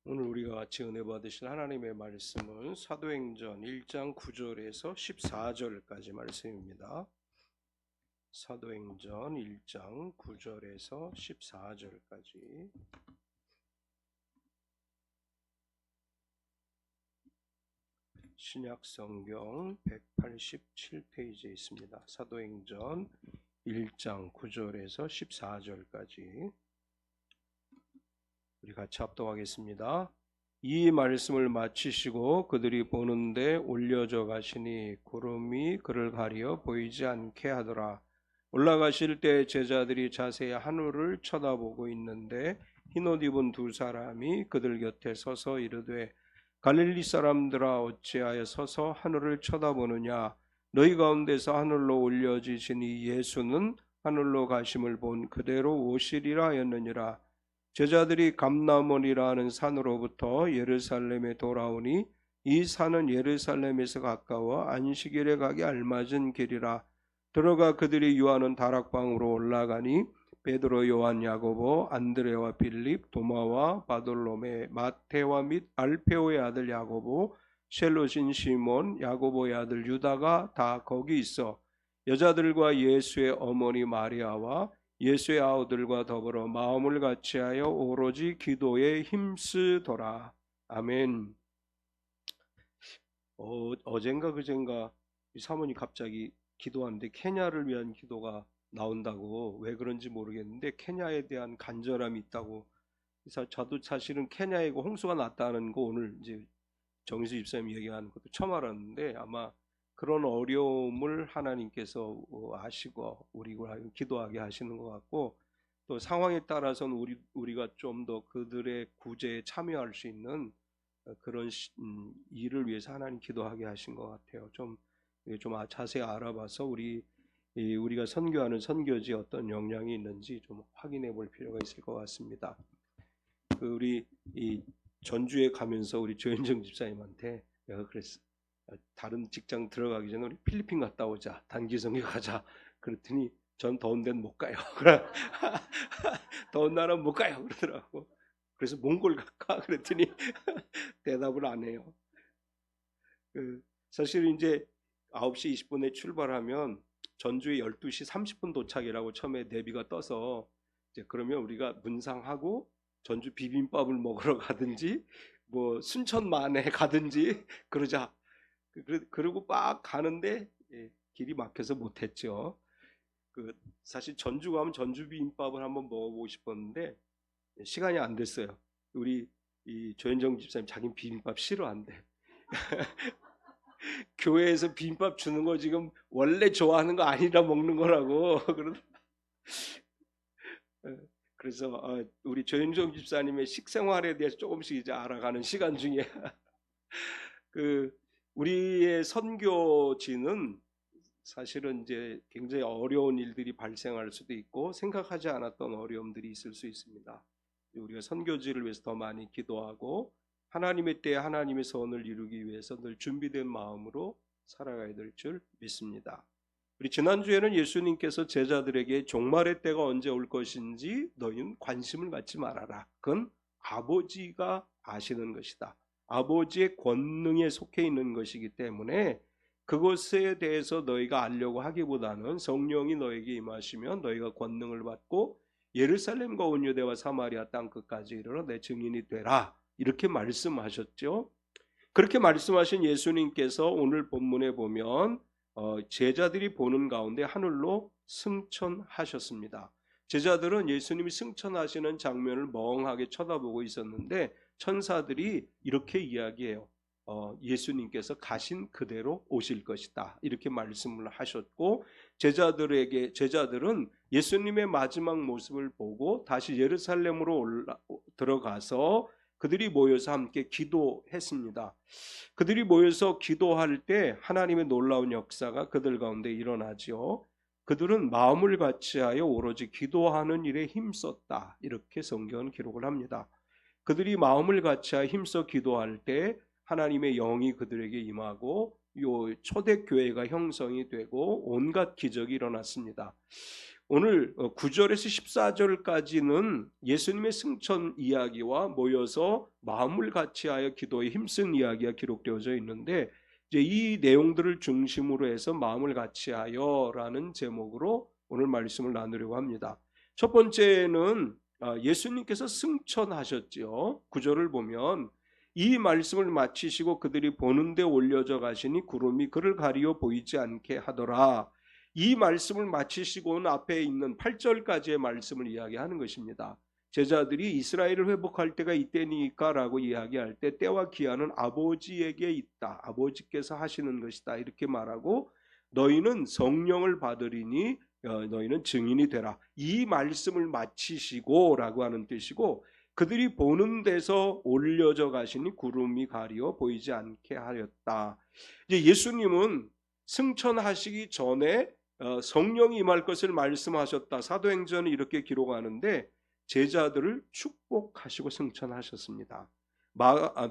오늘 우리가 같이 은혜 받으실 하나님의 말씀은 사도행전 1장 9절에서 14절까지 말씀입니다. 사도행전 1장 9절에서 14절까지. 신약성경 187페이지에 있습니다. 사도행전 1장 9절에서 14절까지 우리 같이 합독하겠습니다. 이 말씀을 마치시고 그들이 보는데 올려져 가시니 구름이 그를 가려 보이지 않게 하더라. 올라가실 때 제자들이 자세히 하늘을 쳐다보고 있는데 흰옷 입은 두 사람이 그들 곁에 서서 이르되 갈릴리 사람들아 어찌하여 서서 하늘을 쳐다보느냐. 너희 가운데서 하늘로 올려지신 이 예수는 하늘로 가심을 본 그대로 오시리라 하였느니라. 제자들이 감나몬이라 하는 산으로부터 예루살렘에 돌아오니 이 산은 예루살렘에서 가까워 안식일에 가기 알맞은 길이라. 들어가 그들이 유하는 다락방으로 올라가니 베드로, 요한, 야고보, 안드레와 빌립, 도마와 바돌로메, 마테와 및 알페오의 아들 야고보, 셀롯인 시몬, 야고보의 아들 유다가 다 거기 있어 여자들과 예수의 어머니 마리아와 예수의 아우들과 더불어 마음을 같이하여 오로지 기도에 힘쓰더라. 아멘. 어젠가 그젠가 사모님 갑자기 기도하는데 케냐를 위한 기도가 나온다고, 왜 그런지 모르겠는데 케냐에 대한 간절함이 있다고. 그래서 저도 사실은 케냐에 홍수가 났다는 거 오늘 이제 정희수 집사님 얘기하는 것도 처음 알았는데, 아마 그런 어려움을 하나님께서 아시고 우리가 기도하게 하시는 것 같고, 또 상황에 따라서는 우리가 좀 더 그들의 구제에 참여할 수 있는 그런 일을 위해서 하나님 기도하게 하신 것 같아요. 좀 자세히 알아봐서 우리가 선교하는 선교지에 어떤 영향이 있는지 좀 확인해 볼 필요가 있을 것 같습니다. 우리 전주에 가면서 우리 조현정 집사님한테 내가 그랬어. 다른 직장 들어가기 전에 우리 필리핀 갔다 오자. 단기 선교 가자. 그랬더니 전 더운 데는 못 가요. 더운 나라는 못 가요. 그러더라고. 그래서 몽골 갈까? 그랬더니 대답을 안 해요. 사실 이제 9시 20분에 출발하면 전주에 12시 30분 도착이라고 처음에 내비가 떠서, 이제 그러면 우리가 문상하고 전주 비빔밥을 먹으러 가든지 뭐 순천만에 가든지 그러자. 그러고 막 가는데 길이 막혀서 못했죠. 사실 전주 가면 전주 비빔밥을 한번 먹어보고 싶었는데 시간이 안 됐어요. 우리 조현정 집사님 자기는 비빔밥 싫어한대. 교회에서 비빔밥 주는 거 지금 원래 좋아하는 거 아니라 먹는 거라고. 그래서 우리 조현정 집사님의 식생활에 대해서 조금씩 이제 알아가는 시간 중에 우리의 선교지는 사실은 이제 굉장히 어려운 일들이 발생할 수도 있고 생각하지 않았던 어려움들이 있을 수 있습니다. 우리가 선교지를 위해서 더 많이 기도하고 하나님의 때에 하나님의 선을 이루기 위해서 늘 준비된 마음으로 살아가야 될 줄 믿습니다. 우리 지난주에는 예수님께서 제자들에게 종말의 때가 언제 올 것인지 너희는 관심을 갖지 말아라. 그건 아버지가 아시는 것이다. 아버지의 권능에 속해 있는 것이기 때문에 그것에 대해서 너희가 알려고 하기보다는 성령이 너에게 임하시면 너희가 권능을 받고 예루살렘과 온 유대와 사마리아 땅 끝까지 이르러 내 증인이 되라. 이렇게 말씀하셨죠. 그렇게 말씀하신 예수님께서 오늘 본문에 보면 제자들이 보는 가운데 하늘로 승천하셨습니다. 제자들은 예수님이 승천하시는 장면을 멍하게 쳐다보고 있었는데 천사들이 이렇게 이야기해요. 예수님께서 가신 그대로 오실 것이다. 이렇게 말씀을 하셨고, 제자들은 예수님의 마지막 모습을 보고 다시 예루살렘으로 들어가서 그들이 모여서 함께 기도했습니다. 그들이 모여서 기도할 때 하나님의 놀라운 역사가 그들 가운데 일어나죠. 그들은 마음을 같이하여 오로지 기도하는 일에 힘썼다. 이렇게 성경은 기록을 합니다. 그들이 마음을 같이하여 힘써 기도할 때 하나님의 영이 그들에게 임하고 요 초대교회가 형성이 되고 온갖 기적이 일어났습니다. 오늘 9절에서 14절까지는 예수님의 승천 이야기와 모여서 마음을 같이하여 기도에 힘쓴 이야기가 기록되어져 있는데, 이제 이 내용들을 중심으로 해서 마음을 같이하여라는 제목으로 오늘 말씀을 나누려고 합니다. 첫 번째는 예수님께서 승천하셨죠. 9절을 보면 이 말씀을 마치시고 그들이 보는데 올려져 가시니 구름이 그를 가리어 보이지 않게 하더라. 이 말씀을 마치시고는 앞에 있는 8절까지의 말씀을 이야기하는 것입니다. 제자들이 이스라엘을 회복할 때가 이때니까 라고 이야기할 때 때와 기한은 아버지에게 있다, 아버지께서 하시는 것이다 이렇게 말하고, 너희는 성령을 받으리니 너희는 증인이 되라, 이 말씀을 마치시고 라고 하는 뜻이고, 그들이 보는 데서 올려져 가시니 구름이 가리어 보이지 않게 하였다. 이제 예수님은 승천하시기 전에 성령이 임할 것을 말씀하셨다. 사도행전은 이렇게 기록하는데 제자들을 축복하시고 승천하셨습니다.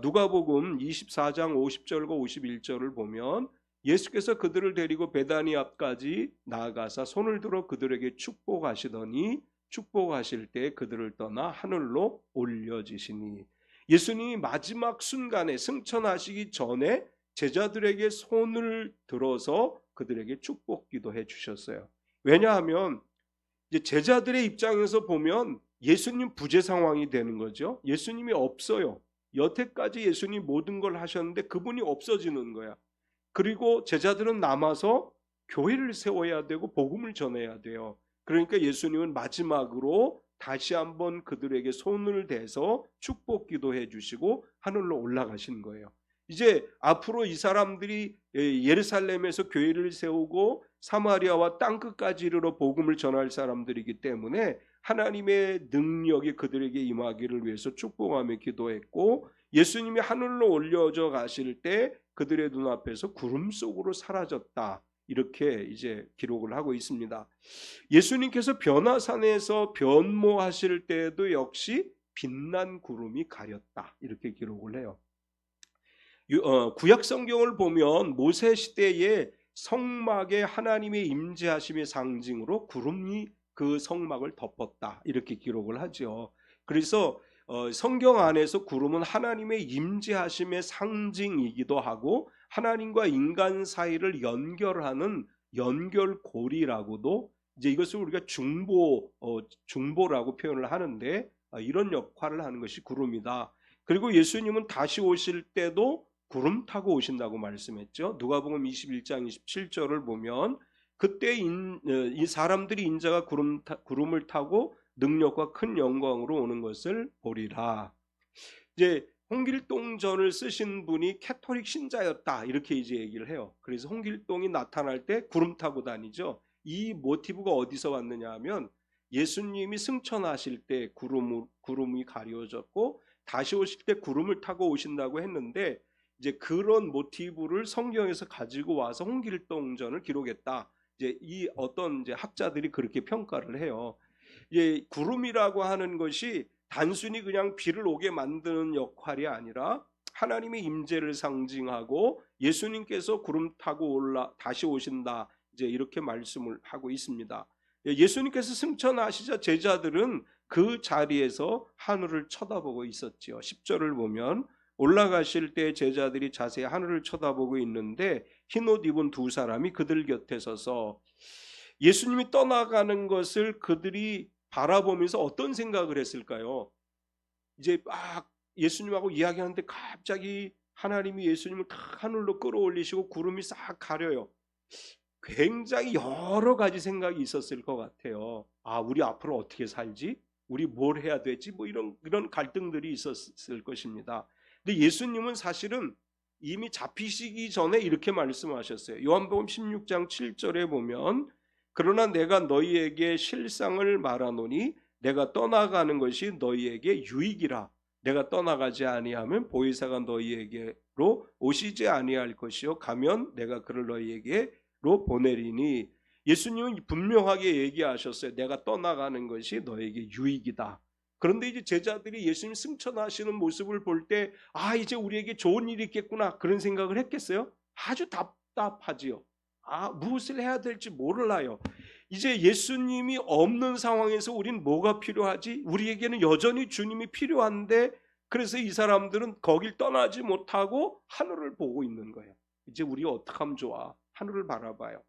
누가복음 24장 50절과 51절을 보면 예수께서 그들을 데리고 베다니 앞까지 나아가사 손을 들어 그들에게 축복하시더니 축복하실 때 그들을 떠나 하늘로 올려지시니, 예수님이 마지막 순간에 승천하시기 전에 제자들에게 손을 들어서 그들에게 축복 기도해 주셨어요. 왜냐하면 이제 제자들의 입장에서 보면 예수님 부재 상황이 되는 거죠. 예수님이 없어요. 여태까지 예수님 모든 걸 하셨는데 그분이 없어지는 거야. 그리고 제자들은 남아서 교회를 세워야 되고 복음을 전해야 돼요. 그러니까 예수님은 마지막으로 다시 한번 그들에게 손을 대서 축복 기도해 주시고 하늘로 올라가신 거예요. 이제 앞으로 이 사람들이 예루살렘에서 교회를 세우고 사마리아와 땅끝까지 이르러 복음을 전할 사람들이기 때문에 하나님의 능력이 그들에게 임하기를 위해서 축복하며 기도했고, 예수님이 하늘로 올려져 가실 때 그들의 눈앞에서 구름 속으로 사라졌다, 이렇게 이제 기록을 하고 있습니다. 예수님께서 변화산에서 변모하실 때도 역시 빛난 구름이 가렸다, 이렇게 기록을 해요. 구약 성경을 보면 모세 시대에 성막에 하나님의 임재하심의 상징으로 구름이 그 성막을 덮었다, 이렇게 기록을 하죠. 그래서 성경 안에서 구름은 하나님의 임재하심의 상징이기도 하고 하나님과 인간 사이를 연결하는 연결고리라고도, 이제 이것을 우리가 중보라고 표현을 하는데, 이런 역할을 하는 것이 구름이다. 그리고 예수님은 다시 오실 때도 구름 타고 오신다고 말씀했죠. 누가복음 21장 27절을 보면 그때 이 사람들이 인자가 구름을 타고 능력과 큰 영광으로 오는 것을 보리라. 이제 홍길동전을 쓰신 분이 캐토릭 신자였다, 이렇게 이제 얘기를 해요. 그래서 홍길동이 나타날 때 구름 타고 다니죠. 이 모티브가 어디서 왔느냐 하면 예수님이 승천하실 때 구름이 가려졌고 다시 오실 때 구름을 타고 오신다고 했는데, 이제 그런 모티브를 성경에서 가지고 와서 홍길동전을 기록했다. 이제 이 어떤 이제 학자들이 그렇게 평가를 해요. 이제 구름이라고 하는 것이 단순히 그냥 비를 오게 만드는 역할이 아니라 하나님의 임재를 상징하고 예수님께서 구름 타고 다시 오신다, 이제 이렇게 말씀을 하고 있습니다. 예수님께서 승천하시자 제자들은 그 자리에서 하늘을 쳐다보고 있었지요. 10절을 보면 올라가실 때 제자들이 자세히 하늘을 쳐다보고 있는데 흰옷 입은 두 사람이 그들 곁에 서서, 예수님이 떠나가는 것을 그들이 바라보면서 어떤 생각을 했을까요? 이제 막 예수님하고 이야기하는데 갑자기 하나님이 예수님을 탁 하늘로 끌어올리시고 구름이 싹 가려요. 굉장히 여러 가지 생각이 있었을 것 같아요. 우리 앞으로 어떻게 살지? 우리 뭘 해야 되지? 뭐 이런 갈등들이 있었을 것입니다. 근데 예수님은 사실은 이미 잡히시기 전에 이렇게 말씀하셨어요. 요한복음 16장 7절에 보면 그러나 내가 너희에게 실상을 말하노니 내가 떠나가는 것이 너희에게 유익이라. 내가 떠나가지 아니하면 보혜사가 너희에게로 오시지 아니할 것이요 가면 내가 그를 너희에게로 보내리니, 예수님은 분명하게 얘기하셨어요. 내가 떠나가는 것이 너에게 유익이다. 그런데 이제 제자들이 예수님 승천하시는 모습을 볼 때 이제 우리에게 좋은 일이 있겠구나, 그런 생각을 했겠어요? 아주 답답하지요. 무엇을 해야 될지 몰라요. 이제 예수님이 없는 상황에서 우린 뭐가 필요하지? 우리에게는 여전히 주님이 필요한데, 그래서 이 사람들은 거길 떠나지 못하고 하늘을 보고 있는 거예요. 이제 우리가 어떻게 하면 좋아? 하늘을 바라봐요.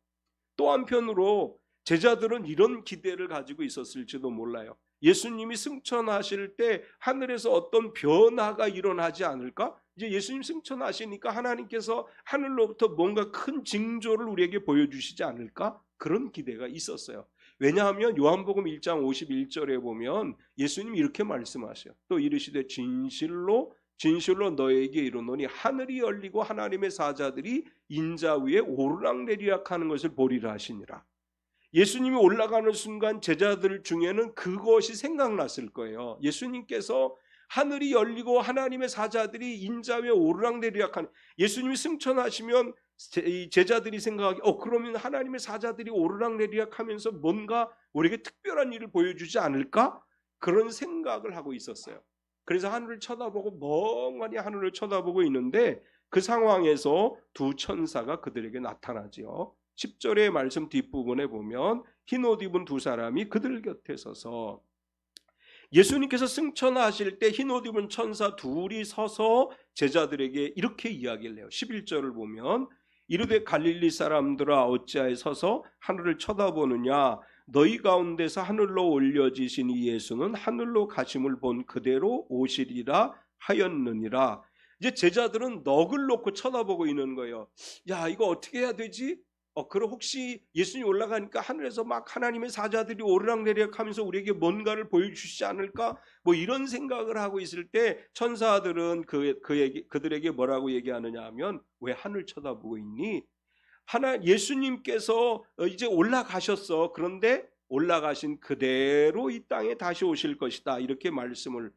또 한편으로 제자들은 이런 기대를 가지고 있었을지도 몰라요. 예수님이 승천하실 때 하늘에서 어떤 변화가 일어나지 않을까? 이제 예수님 승천하시니까 하나님께서 하늘로부터 뭔가 큰 징조를 우리에게 보여주시지 않을까? 그런 기대가 있었어요. 왜냐하면 요한복음 1장 51절에 보면 예수님이 이렇게 말씀하셔요. 또 이르시되 진실로 진실로 너에게 이르노니 하늘이 열리고 하나님의 사자들이 인자 위에 오르락내리락 하는 것을 보리라 하시니라. 예수님이 올라가는 순간 제자들 중에는 그것이 생각났을 거예요. 예수님께서 하늘이 열리고 하나님의 사자들이 인자 위에 오르락내리락 하는, 예수님이 승천하시면 제자들이 생각하기 그러면 하나님의 사자들이 오르락내리락 하면서 뭔가 우리에게 특별한 일을 보여주지 않을까? 그런 생각을 하고 있었어요. 그래서 하늘을 쳐다보고 멍하니 하늘을 쳐다보고 있는데 그 상황에서 두 천사가 그들에게 나타나지요. 10절의 말씀 뒷부분에 보면 흰 옷 입은 두 사람이 그들 곁에 서서, 예수님께서 승천하실 때 흰 옷 입은 천사 둘이 서서 제자들에게 이렇게 이야기를 해요. 11절을 보면 이르되 갈릴리 사람들아 어찌하여 서서 하늘을 쳐다보느냐, 너희 가운데서 하늘로 올려지신 이 예수는 하늘로 가심을 본 그대로 오시리라 하였느니라. 이제 제자들은 넋을 놓고 쳐다보고 있는 거예요. 야, 이거 어떻게 해야 되지? 그럼 혹시 예수님이 올라가니까 하늘에서 막 하나님의 사자들이 오르락내리락 하면서 우리에게 뭔가를 보여주시지 않을까? 뭐 이런 생각을 하고 있을 때 천사들은 그들에게 뭐라고 얘기하느냐 하면, 왜 하늘 쳐다보고 있니? 예수님께서 이제 올라가셨어. 그런데 올라가신 그대로 이 땅에 다시 오실 것이다. 이렇게 말씀을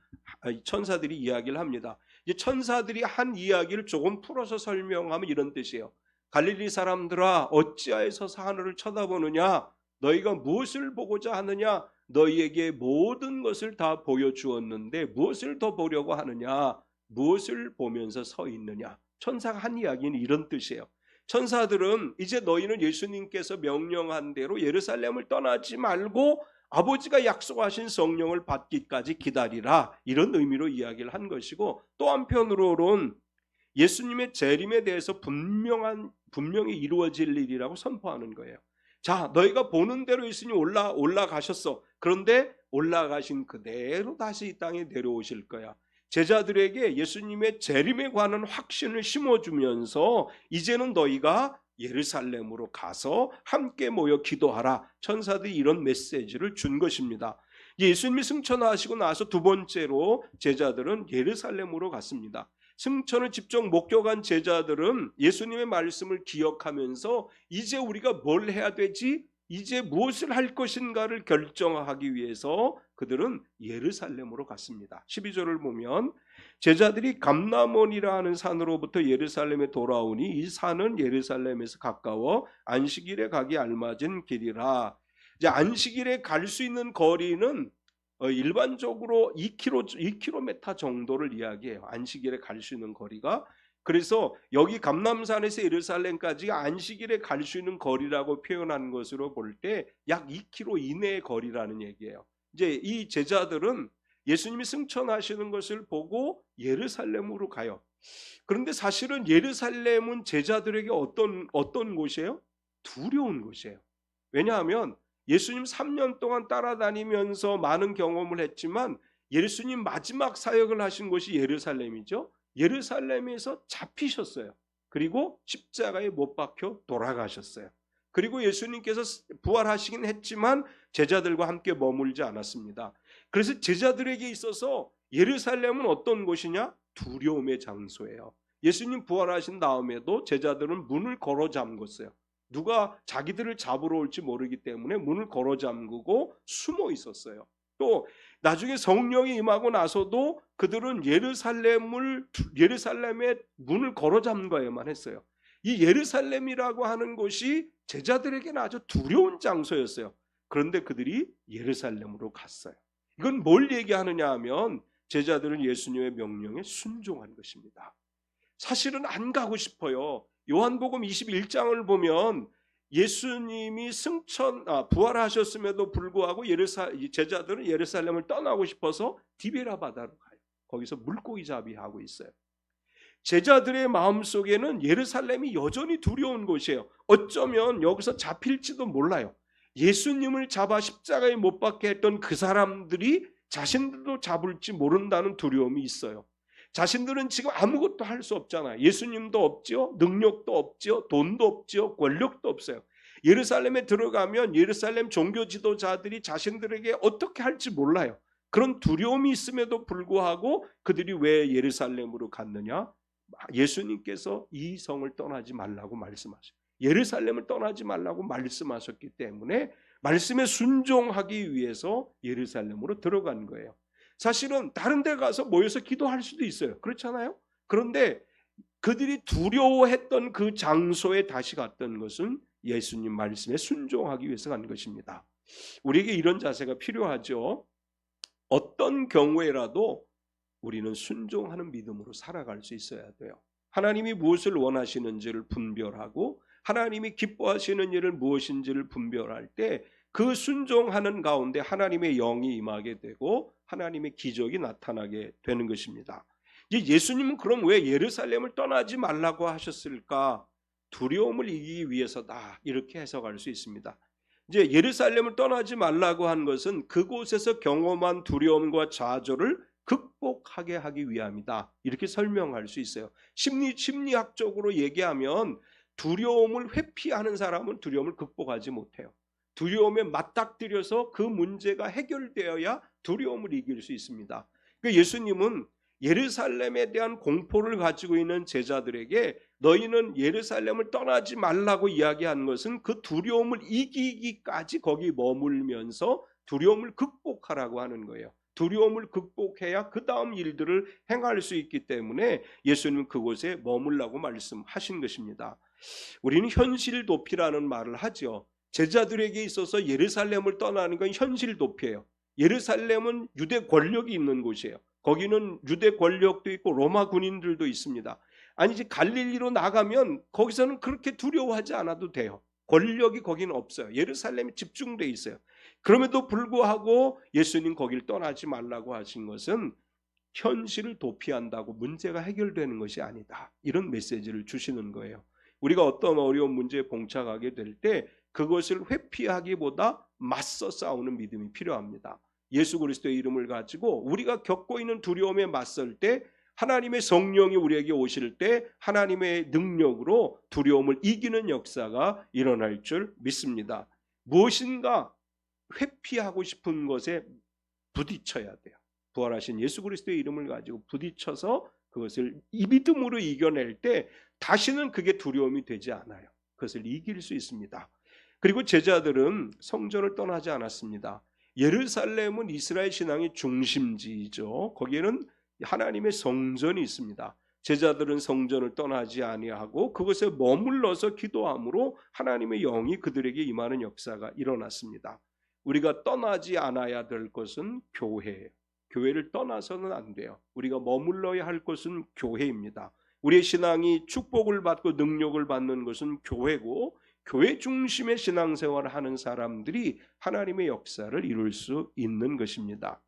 천사들이 이야기를 합니다. 이제 천사들이 한 이야기를 조금 풀어서 설명하면 이런 뜻이에요. 갈릴리 사람들아 어찌하여 서서 하늘을 쳐다보느냐, 너희가 무엇을 보고자 하느냐, 너희에게 모든 것을 다 보여주었는데 무엇을 더 보려고 하느냐, 무엇을 보면서 서 있느냐. 천사가 한 이야기는 이런 뜻이에요. 천사들은 이제 너희는 예수님께서 명령한 대로 예루살렘을 떠나지 말고 아버지가 약속하신 성령을 받기까지 기다리라, 이런 의미로 이야기를 한 것이고, 또 한편으로는 예수님의 재림에 대해서 분명히 이루어질 일이라고 선포하는 거예요. 자, 너희가 보는 대로 예수님이 올라가셨어. 그런데 올라가신 그대로 다시 이 땅에 내려오실 거야. 제자들에게 예수님의 재림에 관한 확신을 심어주면서 이제는 너희가 예루살렘으로 가서 함께 모여 기도하라. 천사들이 이런 메시지를 준 것입니다. 예수님이 승천하시고 나서 두 번째로 제자들은 예루살렘으로 갔습니다. 승천을 직접 목격한 제자들은 예수님의 말씀을 기억하면서 이제 우리가 뭘 해야 되지? 이제 무엇을 할 것인가를 결정하기 위해서 그들은 예루살렘으로 갔습니다. 12절을 보면 제자들이 감람원이라 하는 산으로부터 예루살렘에 돌아오니 이 산은 예루살렘에서 가까워 안식일에 가기 알맞은 길이라. 이제 안식일에 갈 수 있는 거리는 일반적으로 2km 정도를 이야기해요. 안식일에 갈 수 있는 거리가. 그래서 여기 감람산에서 예루살렘까지 안식일에 갈 수 있는 거리라고 표현한 것으로 볼 때 약 2km 이내의 거리라는 얘기예요. 이제 이 제자들은 예수님이 승천하시는 것을 보고 예루살렘으로 가요. 그런데 사실은 예루살렘은 제자들에게 어떤 곳이에요? 두려운 곳이에요. 왜냐하면 예수님 3년 동안 따라다니면서 많은 경험을 했지만 예수님 마지막 사역을 하신 곳이 예루살렘이죠. 예루살렘에서 잡히셨어요. 그리고 십자가에 못 박혀 돌아가셨어요. 그리고 예수님께서 부활하시긴 했지만 제자들과 함께 머물지 않았습니다. 그래서 제자들에게 있어서 예루살렘은 어떤 곳이냐? 두려움의 장소예요. 예수님 부활하신 다음에도 제자들은 문을 걸어 잠궜어요. 누가 자기들을 잡으러 올지 모르기 때문에 문을 걸어 잠그고 숨어 있었어요. 또 나중에 성령이 임하고 나서도 그들은 예루살렘의 문을 걸어 잠가야만 했어요. 이 예루살렘이라고 하는 곳이 제자들에게는 아주 두려운 장소였어요. 그런데 그들이 예루살렘으로 갔어요. 이건 뭘 얘기하느냐 하면 제자들은 예수님의 명령에 순종한 것입니다. 사실은 안 가고 싶어요. 요한복음 21장을 보면 예수님이 부활하셨음에도 불구하고 제자들은 예루살렘을 떠나고 싶어서 디베라 바다로 가요. 거기서 물고기 잡이하고 있어요. 제자들의 마음속에는 예루살렘이 여전히 두려운 곳이에요. 어쩌면 여기서 잡힐지도 몰라요. 예수님을 잡아 십자가에 못 박게 했던 그 사람들이 자신들도 잡을지 모른다는 두려움이 있어요. 자신들은 지금 아무것도 할 수 없잖아요. 예수님도 없죠, 능력도 없죠, 돈도 없죠, 권력도 없어요. 예루살렘에 들어가면 예루살렘 종교 지도자들이 자신들에게 어떻게 할지 몰라요. 그런 두려움이 있음에도 불구하고 그들이 왜 예루살렘으로 갔느냐? 예수님께서 이 성을 떠나지 말라고 말씀하셨어요. 예루살렘을 떠나지 말라고 말씀하셨기 때문에 말씀에 순종하기 위해서 예루살렘으로 들어간 거예요. 사실은 다른 데 가서 모여서 기도할 수도 있어요. 그렇잖아요? 그런데 그들이 두려워했던 그 장소에 다시 갔던 것은 예수님 말씀에 순종하기 위해서 간 것입니다. 우리에게 이런 자세가 필요하죠. 어떤 경우에라도 우리는 순종하는 믿음으로 살아갈 수 있어야 돼요. 하나님이 무엇을 원하시는지를 분별하고 하나님이 기뻐하시는 일을 무엇인지를 분별할 때 그 순종하는 가운데 하나님의 영이 임하게 되고 하나님의 기적이 나타나게 되는 것입니다. 예수님은 그럼 왜 예루살렘을 떠나지 말라고 하셨을까? 두려움을 이기기 위해서다, 이렇게 해석할 수 있습니다. 이제 예루살렘을 떠나지 말라고 한 것은 그곳에서 경험한 두려움과 좌절을 극복하게 하기 위함이다, 이렇게 설명할 수 있어요. 심리학적으로 얘기하면 두려움을 회피하는 사람은 두려움을 극복하지 못해요. 두려움에 맞닥뜨려서 그 문제가 해결되어야 두려움을 이길 수 있습니다. 그러니까 예수님은 예루살렘에 대한 공포를 가지고 있는 제자들에게 너희는 예루살렘을 떠나지 말라고 이야기한 것은 그 두려움을 이기기까지 거기 머물면서 두려움을 극복하라고 하는 거예요. 두려움을 극복해야 그 다음 일들을 행할 수 있기 때문에 예수님은 그곳에 머물라고 말씀하신 것입니다. 우리는 현실 도피라는 말을 하죠. 제자들에게 있어서 예루살렘을 떠나는 건 현실 도피예요. 예루살렘은 유대 권력이 있는 곳이에요. 거기는 유대 권력도 있고 로마 군인들도 있습니다. 아니지, 갈릴리로 나가면 거기서는 그렇게 두려워하지 않아도 돼요. 권력이 거기는 없어요. 예루살렘이 집중돼 있어요. 그럼에도 불구하고 예수님 거길 떠나지 말라고 하신 것은 현실을 도피한다고 문제가 해결되는 것이 아니다, 이런 메시지를 주시는 거예요. 우리가 어떤 어려운 문제에 봉착하게 될 때 그것을 회피하기보다 맞서 싸우는 믿음이 필요합니다. 예수 그리스도의 이름을 가지고 우리가 겪고 있는 두려움에 맞설 때 하나님의 성령이 우리에게 오실 때 하나님의 능력으로 두려움을 이기는 역사가 일어날 줄 믿습니다. 무엇인가 회피하고 싶은 것에 부딪혀야 돼요. 부활하신 예수 그리스도의 이름을 가지고 부딪혀서 그것을 이 믿음으로 이겨낼 때 다시는 그게 두려움이 되지 않아요. 그것을 이길 수 있습니다. 그리고 제자들은 성전을 떠나지 않았습니다. 예루살렘은 이스라엘 신앙의 중심지이죠. 거기에는 하나님의 성전이 있습니다. 제자들은 성전을 떠나지 아니하고 그것에 머물러서 기도함으로 하나님의 영이 그들에게 임하는 역사가 일어났습니다. 우리가 떠나지 않아야 될 것은 교회예요. 교회를 떠나서는 안 돼요. 우리가 머물러야 할 것은 교회입니다. 우리의 신앙이 축복을 받고 능력을 받는 것은 교회고, 교회 중심의 신앙생활을 하는 사람들이 하나님의 역사를 이룰 수 있는 것입니다.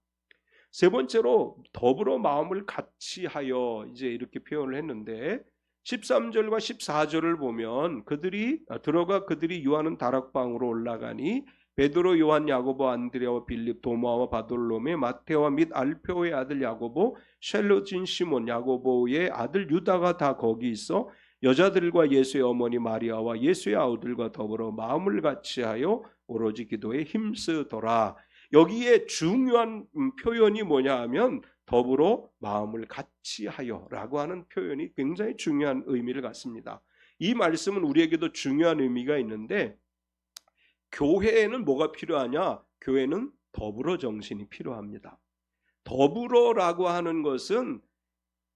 세 번째로 더불어 마음을 같이 하여, 이제 이렇게 표현을 했는데 13절과 14절을 보면 그들이 유하는 다락방으로 올라가니 베드로, 요한, 야고보, 안드레와 빌립, 도마와 바돌로메, 마테와 및 알페오의 아들 야고보, 셀로진 시몬, 야고보의 아들 유다가 다 거기 있어 여자들과 예수의 어머니 마리아와 예수의 아우들과 더불어 마음을 같이하여 오로지 기도에 힘쓰더라. 여기에 중요한 표현이 뭐냐 하면 더불어 마음을 같이하여라고 하는 표현이 굉장히 중요한 의미를 갖습니다. 이 말씀은 우리에게도 중요한 의미가 있는데, 교회에는 뭐가 필요하냐? 교회는 더불어 정신이 필요합니다. 더불어라고 하는 것은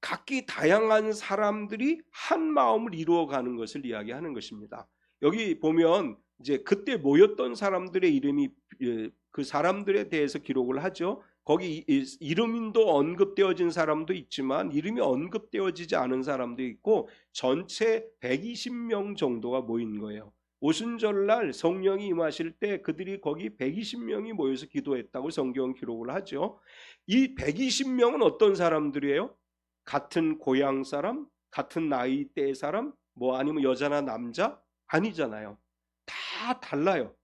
각기 다양한 사람들이 한 마음을 이루어가는 것을 이야기하는 것입니다. 여기 보면 이제 그때 모였던 사람들의 이름이, 그 사람들에 대해서 기록을 하죠. 거기 이름도 언급되어진 사람도 있지만 이름이 언급되어지지 않은 사람도 있고 전체 120명 정도가 모인 거예요. 오순절날 성령이 임하실 때 그들이 거기 120명이 모여서 기도했다고 성경 기록을 하죠. 이 120명은 어떤 사람들이에요? 같은 고향 사람, 같은 나이대의 사람, 뭐 아니면 여자나 남자? 아니잖아요. 다 달라요.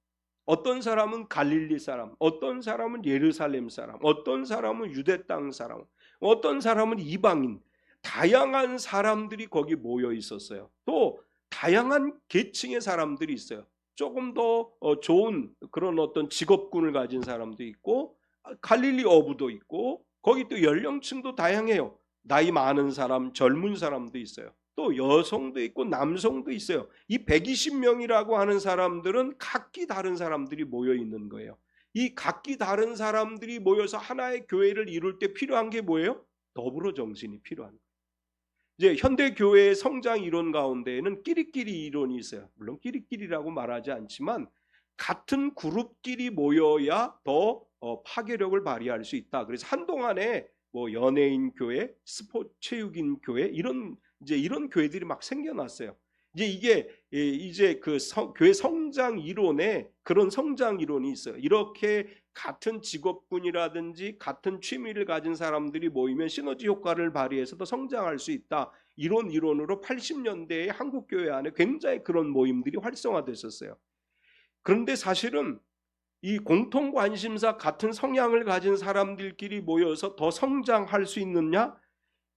어떤 사람은 갈릴리 사람, 어떤 사람은 예루살렘 사람, 어떤 사람은 유대 땅 사람, 어떤 사람은 이방인, 다양한 사람들이 거기 모여 있었어요. 또 다양한 계층의 사람들이 있어요. 조금 더 좋은 그런 어떤 직업군을 가진 사람도 있고, 갈릴리 어부도 있고, 거기 또 연령층도 다양해요. 나이 많은 사람, 젊은 사람도 있어요. 또 여성도 있고 남성도 있어요. 이 120명이라고 하는 사람들은 각기 다른 사람들이 모여 있는 거예요. 이 각기 다른 사람들이 모여서 하나의 교회를 이룰 때 필요한 게 뭐예요? 더불어 정신이 필요한 거예요. 이제 현대 교회의 성장 이론 가운데에는 끼리끼리 이론이 있어요. 물론 끼리끼리라고 말하지 않지만 같은 그룹끼리 모여야 더 파괴력을 발휘할 수 있다. 그래서 한동안에 뭐 연예인 교회, 스포츠 체육인 교회 이런 교회들이 막 생겨났어요. 이제 그 교회 성장 이론에 그런 성장 이론이 있어요. 이렇게 같은 직업군이라든지 같은 취미를 가진 사람들이 모이면 시너지 효과를 발휘해서 더 성장할 수 있다. 이런 이론으로 80년대에 한국 교회 안에 굉장히 그런 모임들이 활성화됐었어요. 그런데 사실은 이 공통 관심사 같은 성향을 가진 사람들끼리 모여서 더 성장할 수 있느냐?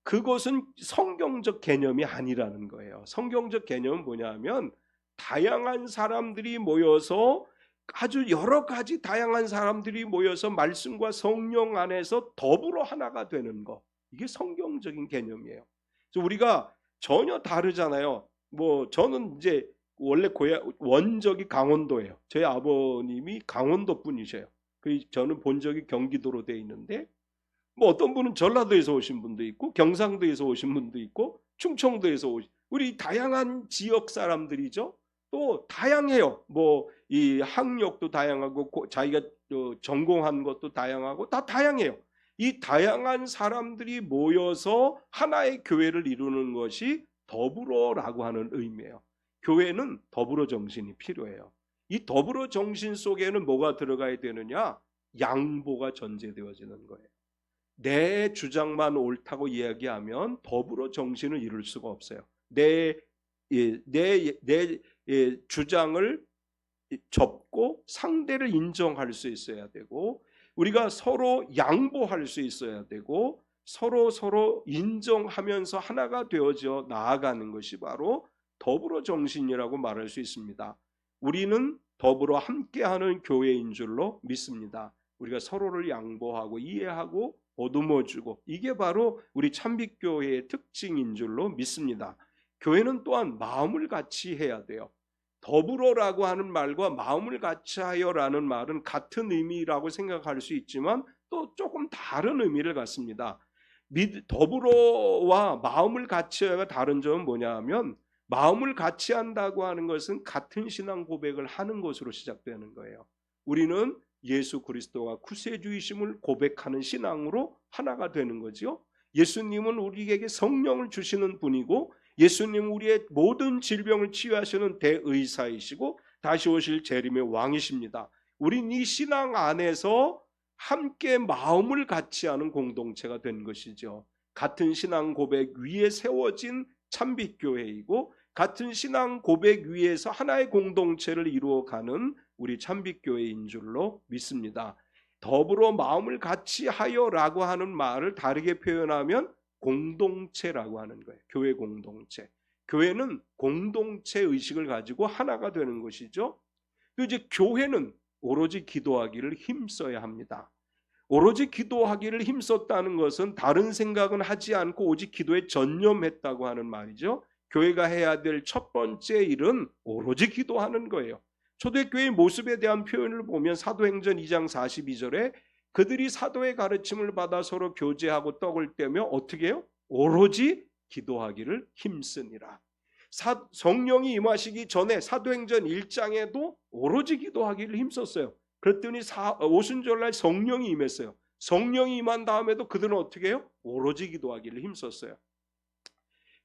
그것은 성경적 개념이 아니라는 거예요. 성경적 개념은 뭐냐면 다양한 사람들이 모여서 아주 여러 가지 다양한 사람들이 모여서 말씀과 성령 안에서 더불어 하나가 되는 거. 이게 성경적인 개념이에요. 그래서 우리가 전혀 다르잖아요. 뭐 저는 이제 원래 원적이 강원도예요. 저희 아버님이 강원도 분이셔요. 저는 본적이 경기도로 돼 있는데 뭐 어떤 분은 전라도에서 오신 분도 있고 경상도에서 오신 분도 있고 충청도에서 오신 우리 다양한 지역 사람들이죠. 또 다양해요. 뭐 이 학력도 다양하고 자기가 전공한 것도 다양하고 다 다양해요. 이 다양한 사람들이 모여서 하나의 교회를 이루는 것이 더불어라고 하는 의미예요. 교회는 더불어 정신이 필요해요. 이 더불어 정신 속에는 뭐가 들어가야 되느냐? 양보가 전제되어지는 거예요. 내 주장만 옳다고 이야기하면 더불어 정신을 이룰 수가 없어요. 내 주장을 접고 상대를 인정할 수 있어야 되고 우리가 서로 양보할 수 있어야 되고 서로 인정하면서 하나가 되어져 나아가는 것이 바로 더불어 정신이라고 말할 수 있습니다. 우리는 더불어 함께하는 교회인 줄로 믿습니다. 우리가 서로를 양보하고 이해하고 보듬어주고 이게 바로 우리 참빛교회의 특징인 줄로 믿습니다. 교회는 또한 마음을 같이 해야 돼요. 더불어라고 하는 말과 마음을 같이 하여라는 말은 같은 의미라고 생각할 수 있지만 또 조금 다른 의미를 갖습니다. 더불어와 마음을 같이 하여가 다른 점은 뭐냐 하면 마음을 같이 한다고 하는 것은 같은 신앙 고백을 하는 것으로 시작되는 거예요. 우리는 예수 그리스도가 구세주이심을 고백하는 신앙으로 하나가 되는 거죠. 예수님은 우리에게 성령을 주시는 분이고 예수님은 우리의 모든 질병을 치유하시는 대의사이시고 다시 오실 재림의 왕이십니다. 우린 이 신앙 안에서 함께 마음을 같이 하는 공동체가 된 것이죠. 같은 신앙 고백 위에 세워진 참빛교회이고 같은 신앙 고백 위에서 하나의 공동체를 이루어가는 우리 참빛교회인 줄로 믿습니다. 더불어 마음을 같이 하여라고 하는 말을 다르게 표현하면 공동체라고 하는 거예요. 교회 공동체. 교회는 공동체 의식을 가지고 하나가 되는 것이죠. 또 이제 교회는 오로지 기도하기를 힘써야 합니다. 오로지 기도하기를 힘썼다는 것은 다른 생각은 하지 않고 오직 기도에 전념했다고 하는 말이죠. 교회가 해야 될 첫 번째 일은 오로지 기도하는 거예요. 초대교회의 모습에 대한 표현을 보면 사도행전 2장 42절에 그들이 사도의 가르침을 받아 서로 교제하고 떡을 떼며 어떻게 해요? 오로지 기도하기를 힘쓰니라. 성령이 임하시기 전에 사도행전 1장에도 오로지 기도하기를 힘썼어요. 그랬더니 오순절날 성령이 임했어요. 성령이 임한 다음에도 그들은 어떻게 해요? 오로지 기도하기를 힘썼어요.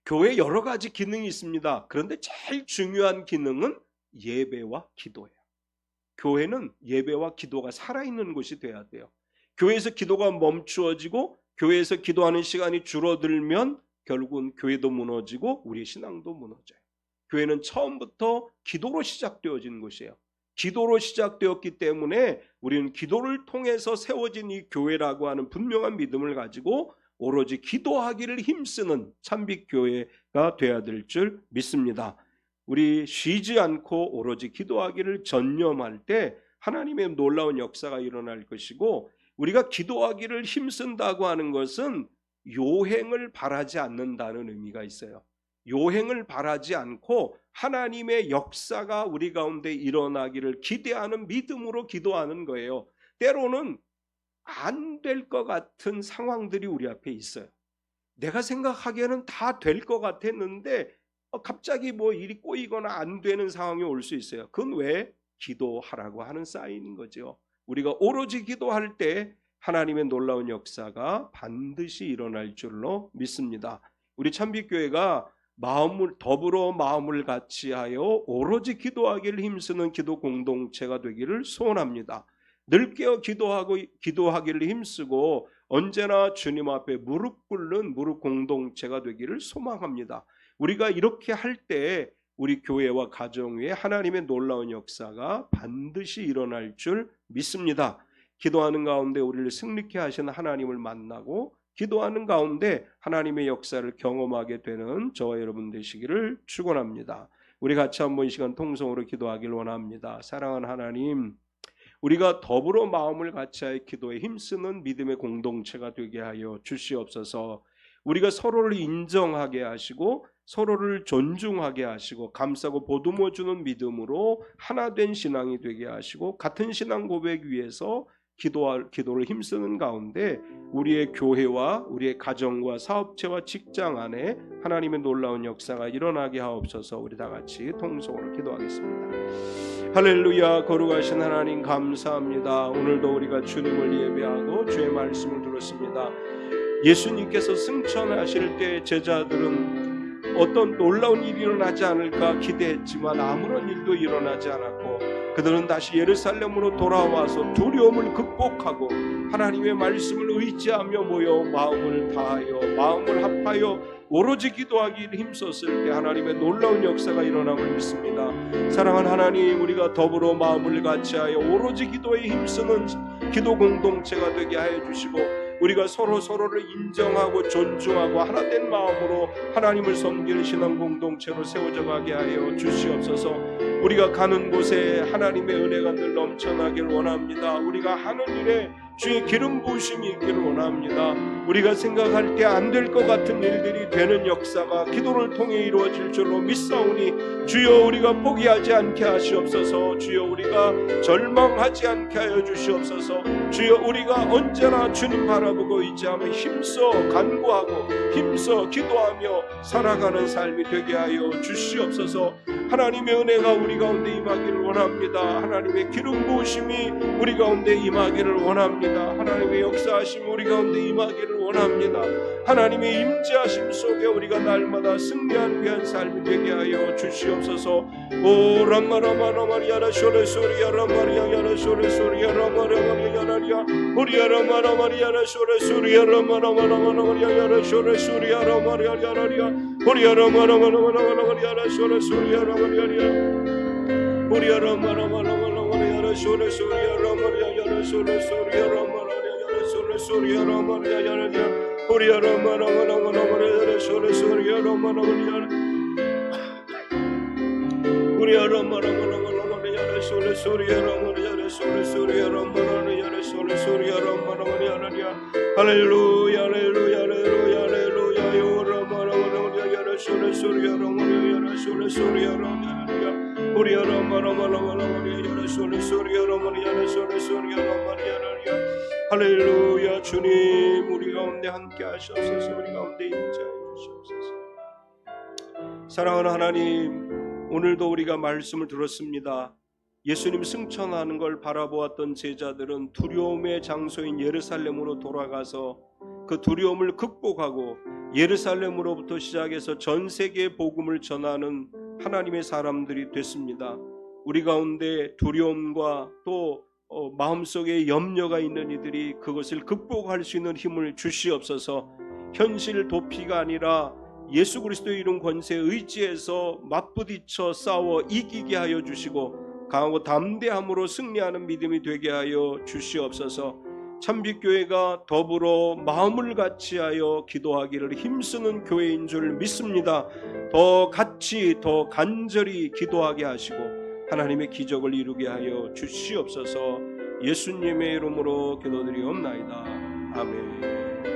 교회에 여러 가지 기능이 있습니다. 그런데 제일 중요한 기능은 예배와 기도예요. 교회는 예배와 기도가 살아있는 곳이 돼야 돼요. 교회에서 기도가 멈추어지고 교회에서 기도하는 시간이 줄어들면 결국은 교회도 무너지고 우리의 신앙도 무너져요. 교회는 처음부터 기도로 시작되어진 곳이에요. 기도로 시작되었기 때문에 우리는 기도를 통해서 세워진 이 교회라고 하는 분명한 믿음을 가지고 오로지 기도하기를 힘쓰는 참빛 교회가 되어야 될 줄 믿습니다. 우리 쉬지 않고 오로지 기도하기를 전념할 때 하나님의 놀라운 역사가 일어날 것이고, 우리가 기도하기를 힘쓴다고 하는 것은 요행을 바라지 않는다는 의미가 있어요. 요행을 바라지 않고 하나님의 역사가 우리 가운데 일어나기를 기대하는 믿음으로 기도하는 거예요. 때로는 안 될 것 같은 상황들이 우리 앞에 있어요. 내가 생각하기에는 다 될 것 같았는데 갑자기 뭐 일이 꼬이거나 안 되는 상황이 올 수 있어요. 그건 왜? 기도하라고 하는 사인인 거죠. 우리가 오로지 기도할 때 하나님의 놀라운 역사가 반드시 일어날 줄로 믿습니다. 우리 참빛교회가 더불어 마음을 같이하여 오로지 기도하기를 힘쓰는 기도 공동체가 되기를 소원합니다. 늘 깨어 기도하기를 힘쓰고 언제나 주님 앞에 무릎 꿇는 무릎 공동체가 되기를 소망합니다. 우리가 이렇게 할 때 우리 교회와 가정 위에 하나님의 놀라운 역사가 반드시 일어날 줄 믿습니다. 기도하는 가운데 우리를 승리케 하시는 하나님을 만나고 기도하는 가운데 하나님의 역사를 경험하게 되는 저와 여러분 되시기를 축원합니다. 우리 같이 한번 이 시간 통성으로 기도하길 원합니다. 사랑하는 하나님, 우리가 더불어 마음을 같이하여 기도에 힘쓰는 믿음의 공동체가 되게 하여 주시옵소서. 우리가 서로를 인정하게 하시고 서로를 존중하게 하시고 감싸고 보듬어주는 믿음으로 하나된 신앙이 되게 하시고 같은 신앙 고백 위에서 기도를 힘쓰는 가운데 우리의 교회와 우리의 가정과 사업체와 직장 안에 하나님의 놀라운 역사가 일어나게 하옵소서. 우리 다 같이 통성으로 기도하겠습니다. 할렐루야. 거룩하신 하나님 감사합니다. 오늘도 우리가 주님을 예배하고 주의 말씀을 들었습니다. 예수님께서 승천하실 때 제자들은 어떤 놀라운 일이 일어나지 않을까 기대했지만 아무런 일도 일어나지 않았고 그들은 다시 예루살렘으로 돌아와서 두려움을 극복하고 하나님의 말씀을 의지하며 모여 마음을 다하여 마음을 합하여 오로지 기도하기를 힘썼을 때 하나님의 놀라운 역사가 일어남을 믿습니다. 사랑하는 하나님, 우리가 더불어 마음을 같이하여 오로지 기도에 힘쓰는 기도 공동체가 되게 하여 주시고 우리가 서로를 인정하고 존중하고 하나된 마음으로 하나님을 섬기는 신앙 공동체로 세워져 가게 하여 주시옵소서. 우리가 가는 곳에 하나님의 은혜가 늘 넘쳐나길 원합니다. 우리가 하는 일에 주의 기름 부으심이 있기를 원합니다. 우리가 생각할 때 안 될 것 같은 일들이 되는 역사가 기도를 통해 이루어질 줄로 믿사오니 주여 우리가 포기하지 않게 하시옵소서. 주여 우리가 절망하지 않게 하여 주시옵소서. 주여 우리가 언제나 주님 바라보고 의지하며 힘써 간구하고 힘써 기도하며 살아가는 삶이 되게 하여 주시옵소서. 하나님의 은혜가 우리 가운데 임하기를 원합니다. 하나님의 기름 부으심이 우리 가운데 임하기를 원합니다. 하나님의 역사하심이 우리 가운데 임하기를 원합니다. 하나님의 임재하심 속에 우리가 날마다 승리한 귀한 삶이 되게 하여 주시옵소서. 오 람마라마라마리아라 쇼레소리아 라마리아야라 쇼레소리아 라마라마리아야라리아 우리아 라마라마리아라 쇼레소리아 라마라마라마리아야라 쇼레소리아 라마리아야라리아 우리아 라마라마라마리아라 쇼레소리아 라마리아리아 우리아 라마라마라마리아라 쇼레소리아 라마리아야라 쇼레소리아 라마리아야라 쇼레소리아 라마리아야라리아 우리아 라마라마라마리아라 쇼레소리아 라마리아야라 우리아 라마라마라마리아라 쇼레소리아 라마리아라 쇼레소리아 라마리아야라 쇼레소리아 라마리아야라리아 할렐루야 할렐루야 할렐루야 할렐루야 요라마라마라마리아야라 쇼레소리아 라마리아야라 쇼레소리아 라마리아야라 우리아 라마라마라마리아야라 쇼레소리아 라마리아야라 쇼레소리아 라마리아야라리아 할렐루야. 주님 우리 가운데 함께 하시옵소서. 우리 가운데 임재하여 주시옵소서. 사랑하는 하나님, 오늘도 우리가 말씀을 들었습니다. 예수님 승천하는 걸 바라보았던 제자들은 두려움의 장소인 예루살렘으로 돌아가서 그 두려움을 극복하고 예루살렘으로부터 시작해서 전 세계에 복음을 전하는 하나님의 사람들이 됐습니다. 우리 가운데 두려움과 또 마음속에 염려가 있는 이들이 그것을 극복할 수 있는 힘을 주시옵소서. 현실 도피가 아니라 예수 그리스도의 이름 권세에 의지해서 맞부딪혀 싸워 이기게 하여 주시고 강하고 담대함으로 승리하는 믿음이 되게 하여 주시옵소서. 참빛교회가 더불어 마음을 같이하여 기도하기를 힘쓰는 교회인 줄 믿습니다. 더 같이 더 간절히 기도하게 하시고 하나님의 기적을 이루게 하여 주시옵소서. 예수님의 이름으로 기도드리옵나이다. 아멘.